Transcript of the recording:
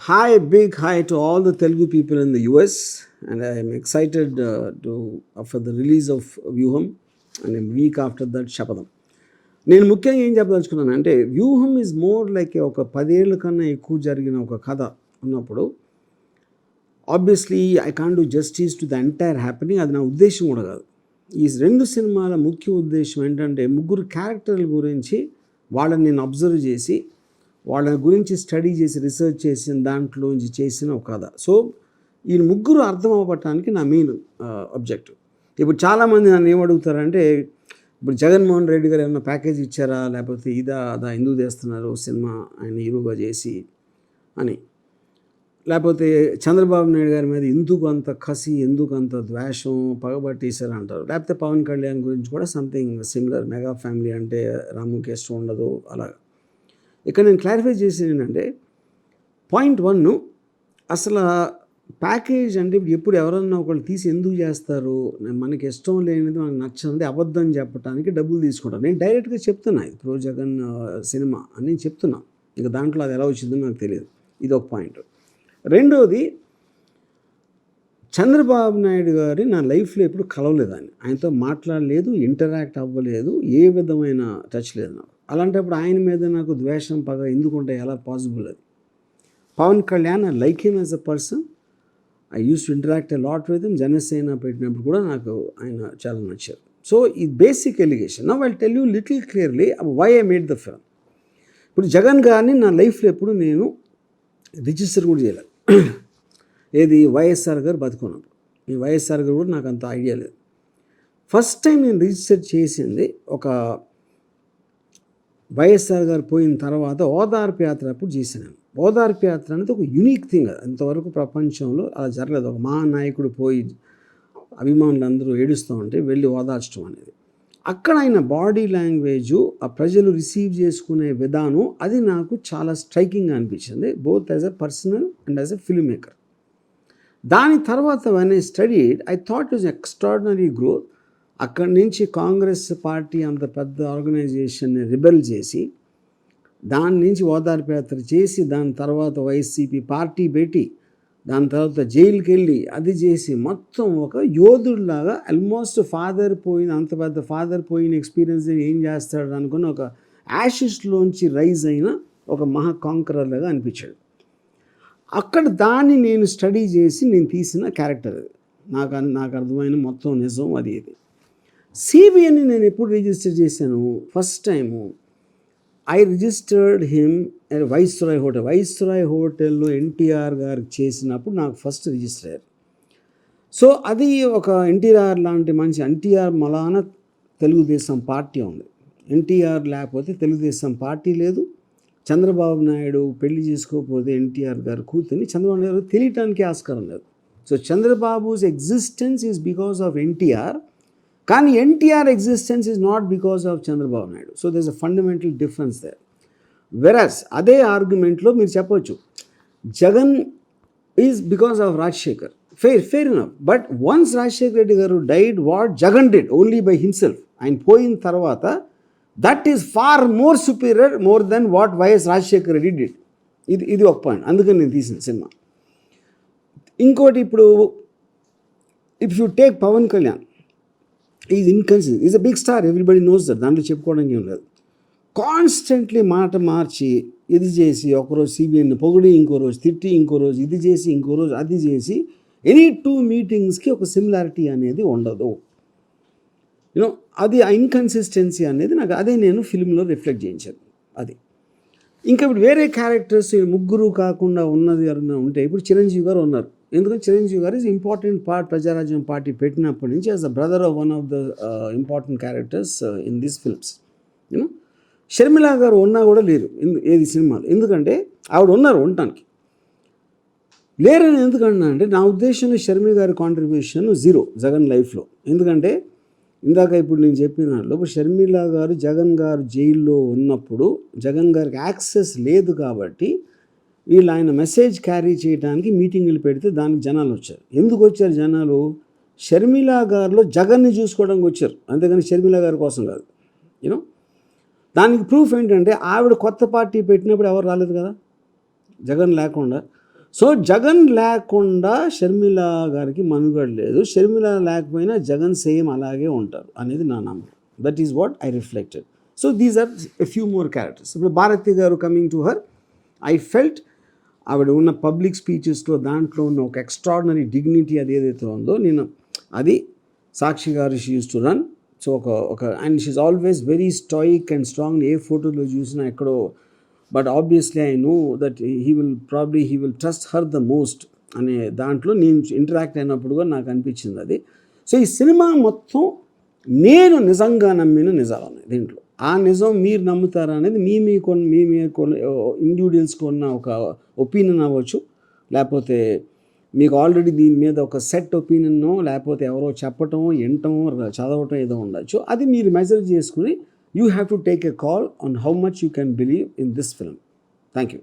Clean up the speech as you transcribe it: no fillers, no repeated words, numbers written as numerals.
Hi, big hi to all the Telugu people in the US, and I am excited for the release of Vyuham, and a week after that Shapadam. నేను ముఖ్యంగా ఏం చెప్పదలుచుకున్నాను అంటే వ్యూహం is more like ఒక 10 ఏళ్ళ కన్నా ఎక్కువ జరిగిన ఒక కథ ఉన్నప్పుడు obviously I can't do justice to the entire happening. అది నా ఉద్దేశం కూడా కాదు. ఈ రెండు సినిమాల ముఖ్య ఉద్దేశం ఏంటంటే ముగ్గురు క్యారెక్టర్ల గురించి వాళ్ళని నేను అబ్జర్వ్ చేసి వాళ్ళ గురించి స్టడీ చేసి రీసెర్చ్ చేసిన దాంట్లోంచి చేసిన ఒక కథ. సో ఈ ముగ్గురు అర్థం అవ్వటానికి నా మెయిన్ ఆబ్జెక్టివ్. ఇప్పుడు చాలామంది నన్ను ఏమడుగుతారంటే ఇప్పుడు జగన్మోహన్ రెడ్డి గారు ఏమైనా ప్యాకేజ్ ఇచ్చారా, లేకపోతే ఇదా అదా ఎందుకు చేస్తున్నారు సినిమా ఆయన హీరోగా చేసి అని, లేకపోతే చంద్రబాబు నాయుడు గారి మీద ఎందుకు అంత కసి, ఎందుకు అంత ద్వేషం, పగబట్టేశారు అంటారు. లేకపోతే పవన్ కళ్యాణ్ గురించి కూడా సంథింగ్ సిమిలర్, మెగా ఫ్యామిలీ అంటే రాముకి ఇష్టం ఉండదు అలాగా. ఇక్కడ నేను క్లారిఫై చేసేది ఏంటంటే పాయింట్ 1, అసలు ప్యాకేజ్ అంటే ఇప్పుడు ఎప్పుడు ఎవరన్నా ఒకళ్ళు తీసి ఎందుకు చేస్తారు, మనకి ఇష్టం లేనిది మనకు నచ్చనిది అబద్ధం చెప్పడానికి డబ్బులు తీసుకుంటారు. నేను డైరెక్ట్గా చెప్తున్నా ఇది ప్రో జగన్ సినిమా అని నేను చెప్తున్నా. ఇక దాంట్లో అది ఎలా వచ్చిందో నాకు తెలియదు. ఇది ఒక పాయింట్. రెండోది, చంద్రబాబు నాయుడు గారి నా లైఫ్లో ఎప్పుడు కలవలేదని, ఆయనతో మాట్లాడలేదు, ఇంటరాక్ట్ అవ్వలేదు, ఏ విధమైన టచ్ లేదు నాకు. అలాంటప్పుడు ఆయన మీద నాకు ద్వేషం, పగ ఎందుకుంటే ఎలా పాసిబుల్ అది? Pawan Kalyan, I like him as a person, I use to interact a lot with him. Janasena పెట్టినప్పుడు కూడా నాకు ఆయన చాలా నచ్చారు. సో ఈ basic allegation. Now I tell you little clearly why I made the film. ఇప్పుడు జగన్ గారిని నా లైఫ్లో ఎప్పుడు నేను రిజిస్టర్ కూడా చేయలేదు. ఏది వైఎస్ఆర్ గారు బతుకున్నప్పుడు. ఈ వైఎస్ఆర్ గారు కూడా నాకు అంత ఐడియా లేదు. ఫస్ట్ టైం నేను రిజిస్టర్ చేసింది ఒక వైఎస్ఆర్ గారు పోయిన తర్వాత ఓదార్పు యాత్ర అప్పుడు చేశాను. ఓదార్పు యాత్ర అనేది ఒక యూనిక్ థింగ్. అంతవరకు ప్రపంచంలో అలా జరగలేదు. ఒక మహానాయకుడు పోయి అభిమానులు అందరూ ఏడుస్తూ ఉంటే వెళ్ళి ఓదార్చడం అనేది. అక్కడ ఆయన బాడీ లాంగ్వేజు, ఆ ప్రజలు రిసీవ్ చేసుకునే విధానం, అది నాకు చాలా స్ట్రైకింగ్గా అనిపించింది, both as a personal and as a film maker. దాని తర్వాత when I studied, I thought is extraordinary growth. అక్కడి నుంచి కాంగ్రెస్ పార్టీ అంత పెద్ద ఆర్గనైజేషన్ని రిబెల్ చేసి, దాని నుంచి ఓదార్పు యాత్ర చేసి, దాని తర్వాత వైసీపీ పార్టీ పెట్టి, దాని తర్వాత జైలుకి వెళ్ళి అది చేసి, మొత్తం ఒక యోధుడిలాగా ఆల్మోస్ట్ ఫాదర్ పోయిన, అంత పెద్ద ఫాదర్ పోయిన ఎక్స్పీరియన్స్ ఏం చేస్తాడు అనుకుని ఒక యాషెస్లోంచి రైజ్ అయిన ఒక మహా కాంకరర్ లాగా అనిపించాడు. అక్కడ దాన్ని నేను స్టడీ చేసి నేను తీసిన క్యారెక్టర్ అది. నాకు అర్థమైన మొత్తం నిజం అది. ఇది సిబిఎన్ని నేను ఎప్పుడు రిజిస్టర్ చేశాను? First time I registered him at viceroy hotel. Viceroy హోటల్లో ఎన్టీఆర్ గారికి చేసినప్పుడు నాకు ఫస్ట్ రిజిస్టర్ అయ్యారు. సో అది ఒక ఎన్టీఆర్ లాంటి మంచి, ఎన్టీఆర్ మలాన తెలుగుదేశం పార్టీ ఉంది. ఎన్టీఆర్ లేకపోతే తెలుగుదేశం పార్టీ లేదు. చంద్రబాబు నాయుడు పెళ్లి చేసుకోకపోతే ఎన్టీఆర్ గారు కూతుని చంద్రబాబు నాయుడు తెలియటానికి ఆస్కారం లేదు. So Chandrababu's existence is because of NTR, కానీ NTR existence is not because of Chandrababu Naidu. So there is a fundamental difference there. Whereas అదే ఆర్గ్యుమెంట్లో మీరు చెప్పొచ్చు Jagan is because of Rajasekhar. Fair enough. But once Rajasekhar Reddy గారు died, what Jagan did only by himself, ఆయన పోయిన తర్వాత, that is far more superior, more than what YS Rajasekhar Reddy did. ఇది ఒక పాయింట్. అందుకని నేను తీసిన సినిమా. ఇంకోటి, ఇప్పుడు if you take Pawan Kalyan, is inconsistent, is a big star, everybody knows that, దాంట్లో చెప్పుకోవడానికి ఏం లేదు. కాన్స్టెంట్లీ మాట మార్చి ఇది చేసి, ఒకరోజు సిబిఐని పొగిడి, ఇంకో రోజు తిట్టి, ఇంకో రోజు ఇది చేసి, ఇంకో రోజు అది చేసి, ఎనీ 2 మీటింగ్స్కి ఒక సిమిలారిటీ అనేది ఉండదు. యూనో అది ఆ ఇన్కన్సిస్టెన్సీ అనేది నాకు, అదే నేను ఫిల్మ్లో రిఫ్లెక్ట్ చేయించాను. అది ఇంకా ఇప్పుడు వేరే క్యారెక్టర్స్ ముగ్గురు కాకుండా ఉన్నది ఎవరైనా ఉంటే, ఇప్పుడు చిరంజీవి గారు ఉన్నారు. ఎందుకంటే చిరంజీవి గారు is important part. Prajarajyam party పెట్టినప్పటి నుంచి as the brother of one of the important characters in these films. You know Sharmila గారు ఉన్నా కూడా లేరు ఏది సినిమాలు. ఎందుకంటే ఆవిడ ఉన్నారు ఉండటానికి, లేరని ఎందుకన్నా అంటే నా ఉద్దేశంలో షర్మిల గారి కాంట్రిబ్యూషన్ జీరో జగన్ లైఫ్లో. ఎందుకంటే ఇందాక ఇప్పుడు నేను చెప్పిన దాంట్లో, ఇప్పుడు షర్మిల గారు జగన్ గారు జైల్లో ఉన్నప్పుడు జగన్ గారికి యాక్సెస్ లేదు కాబట్టి వీళ్ళు ఆయన మెసేజ్ క్యారీ చేయడానికి మీటింగులు పెడితే దానికి జనాలు వచ్చారు. ఎందుకు వచ్చారు జనాలు? షర్మిల గారిలో జగన్ని చూసుకోవడానికి వచ్చారు, అంతేగాని షర్మిల గారి కోసం కాదు. యూనో దానికి ప్రూఫ్ ఏంటంటే ఆవిడ కొత్త పార్టీ పెట్టినప్పుడు ఎవరు రాలేదు కదా జగన్ లేకుండా. సో జగన్ లేకుండా షర్మిల గారికి మనుగడ లేదు, షర్మిల లేకపోయినా జగన్ సేమ్ అలాగే ఉంటారు అనేది నా నమ్మకం. That is what I reflected. So these are a few more characters. ఇప్పుడు Bharathi garu coming to her, I felt ఆవిడ ఉన్న పబ్లిక్ స్పీచెస్లో దాంట్లో ఉన్న ఒక ఎక్స్ట్రాడినరీ డిగ్నిటీ అది ఏదైతే ఉందో, నేను అది సాక్షి గారు she used to run. So ఒక and she always very stoic and strong. ఏ ఫోటోలో చూసినా ఎక్కడో, but obviously I know that he will trust her the most అనే దాంట్లో నేను ఇంటరాక్ట్ అయినప్పుడు కూడా నాకు అనిపించింది అది. సో ఈ సినిమా మొత్తం నేను నిజంగా నమ్మిన నిజాలు ఉన్నాయి దీంట్లో. ఆ నిజం మీరు నమ్ముతారా అనేది మీ ఇండివిజువల్స్కి ఉన్న ఒక ఒపీనియన్ అవ్వచ్చు, లేకపోతే మీకు ఆల్రెడీ దీని మీద ఒక సెట్ ఒపీనియన్నో, లేకపోతే ఎవరో చెప్పటం, వినటం, చదవటం ఏదో ఉండొచ్చు. అది మీరు మెజర్ చేసుకుని you have to take a call on how much you can believe in this film. Thank you.